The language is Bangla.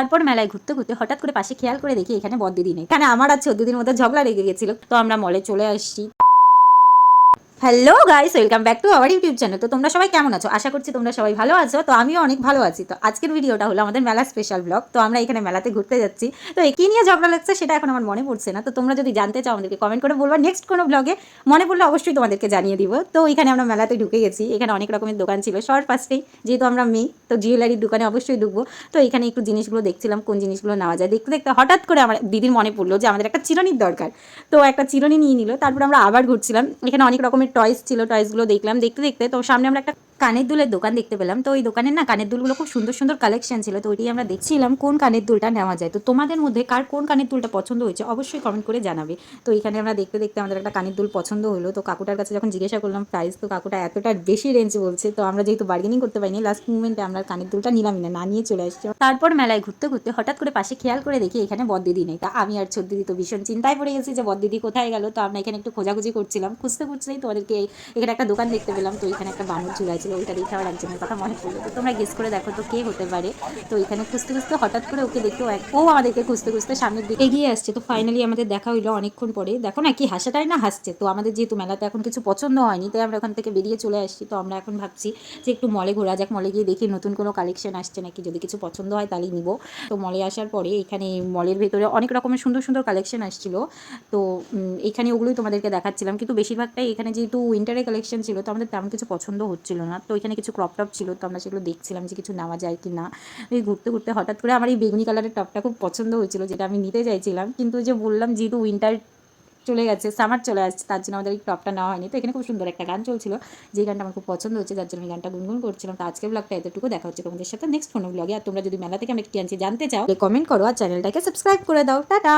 তারপর মেলায় ঘুরতে ঘুরতে হঠাৎ করে পাশে খেয়াল করে দেখি এখানে বড়দিদি নেই। এখানে আমার আর ছোটদিদির মধ্যে ঝগড়া লেগে গেছিল, তো আমরা মলে চলে আসছি। Hello guys, welcome back to our YouTube channel. তো তোমরা সবাই কেমন আছো? আশা করছি তোমরা সবাই ভালো আছো। তো আমিও অনেক ভালো আছি। তো আজকের ভিডিওটা হলো আমাদের মেলা স্পেশাল ব্লগ। তো আমরা এখানে মেলাতে ঘুরতে যাচ্ছি। তো কি নিয়ে ঝগড়া লাগছে সেটা এখন আমার মনে পড়ছে না। তো তোমরা যদি জানতে চাও আমাদেরকে কমেন্ট করে বলবা, নেক্সট কোনো ব্লগে মনে পড়লে অবশ্যই তোমাদেরকে জানিয়ে দিব। তো এখানে আমরা মেলাতে ঢুকে গেছি। এখানে অনেক রকমের দোকান ছিল। সবার ফার্স্টেই যেহেতু আমরা মেয়ে, তো জুয়েলারির দোকানে অবশ্যই ঢুকবো। তো এখানে একটু জিনিসগুলো দেখছিলাম, কোন জিনিসগুলো নেওয়া যায়। দেখতে দেখতে হঠাৎ করে আমার দিদির মনে পড়লো যে আমাদের একটা চিরুনির দরকার। তো একটা চিরুনি নিয়ে নিল। তারপর আমরা আবার ঘুরছিলাম। এখানে অনেক রকমের টয়েস ছিল, টয়েসগুলো দেখলাম। দেখতে দেখতে তো সামনে আমরা একটা কানের দুলের দোকান দেখতে পেলাম। তো ওই দোকানের না কানের দুলগুলো খুব সুন্দর সুন্দর কালেকশন ছিল। তো ওইটাই আমরা দেখছিলাম কোন কানের দুলটা নেওয়া যায়। তো তোমাদের মধ্যে কার কোন কানের দুলটা পছন্দ হয়েছে অবশ্যই কমেন্ট করে জানাবে। তো এখানে আমরা দেখতে দেখতে আমাদের একটা কানের দুল পছন্দ হলো। তো কাকুটার কাছে যখন জিজ্ঞাসা করলাম প্রাইস, তো কাকুটা এতটা বেশি রেঞ্জ বলছে। তো আমরা যেহেতু বার্গেনিং করতে পারিনি, লাস্ট মুভমেন্টে আমরা কানের দুলটা নিলামই না, নিয়ে চলে আসছি। তারপর মেলায় ঘুরতে ঘুরতে হঠাৎ করে পাশে খেয়াল করে দেখি এখানে বড়দিদি নেই। তা আমি আর ছোট দিদি তো ভীষণ চিন্তায় পড়ে গেছি যে বড়দিদি কোথায় গেল। তো আমরা এখানে একটু খোঁজাখুঁজি করছিলাম, খুঁজতে খুঁজতেই তোমাদেরকে এখানে একটা দোকান দেখতে পেলাম। তো এখানে একটা বানর ঝুলাই ছিল, ওইটা দেখে আবার একজনের কথা মনে পড়লো। তো তোমরা গেস করে দেখো তো কে হতে পারে। তো এখানে খুঁজতে খুঁজতে হঠাৎ করে ওকে দেখে ও আমাদেরকে খুঁজতে খুঁজতে সামনের দিকে এগিয়ে আসছে। তো ফাইনালি আমাদের দেখা হইলো অনেকক্ষণ পরে। দেখো না কি হাসাটাই না হাসছে। তো আমাদের যেহেতু মেলাতে এখন কিছু পছন্দ হয়নি, তাই আমরা ওখান থেকে বেরিয়ে চলে আসছি। তো আমরা এখন ভাবছি যে একটু মলে ঘোরা যাক, মলে গিয়ে দেখি নতুন কোনো কালেকশন আসছে নাকি, যদি কিছু পছন্দ হয় তাহলেই নিব। তো মলে আসার পরে এখানে মলের ভেতরে অনেক রকমের সুন্দর সুন্দর কালেকশন আসছিল। তো এখানে ওগুলোই তোমাদেরকে দেখাচ্ছিলাম, কিন্তু বেশিরভাগটাই এখানে যেহেতু উইন্টারের কালেকশন ছিল, তো আমাদের তেমন কিছু পছন্দ হচ্ছিল না। তো এখানে কিছু ক্রপ টপ ছিল, তো আমরা সেগুলো দেখছিলাম যে কিছু নেওয়া যায় কি না। এই ঘুরতে ঘুরতে হঠাৎ করে আমার এই বেগুনি কালারের টপটা খুব পছন্দ হয়েছিল, যেটা আমি নিতে চাইছিলাম। কিন্তু যে বললাম যেহেতু উইন্টার চলে গেছে, সামার চলে আসছে, তার জন্য আমাদের এই টপটা নেওয়া হয়নি। তো এখানে খুব সুন্দর একটা গান চলছিল, যে গানটা আমার খুব পছন্দ হচ্ছে, যার জন্য আমি গানটা গুনগুন করছিলাম। তো আজকের ব্লগটা এতটুকু, দেখা হচ্ছে তোমাদের সাথে নেক্সট কোনো ব্লগে। আর তোমরা যদি মেলা থেকে আমরা কি আনছি জানতে চাও, কমেন্ট করো আর চ্যানেলটাকে সাবস্ক্রাইব করে দাও। টাটা।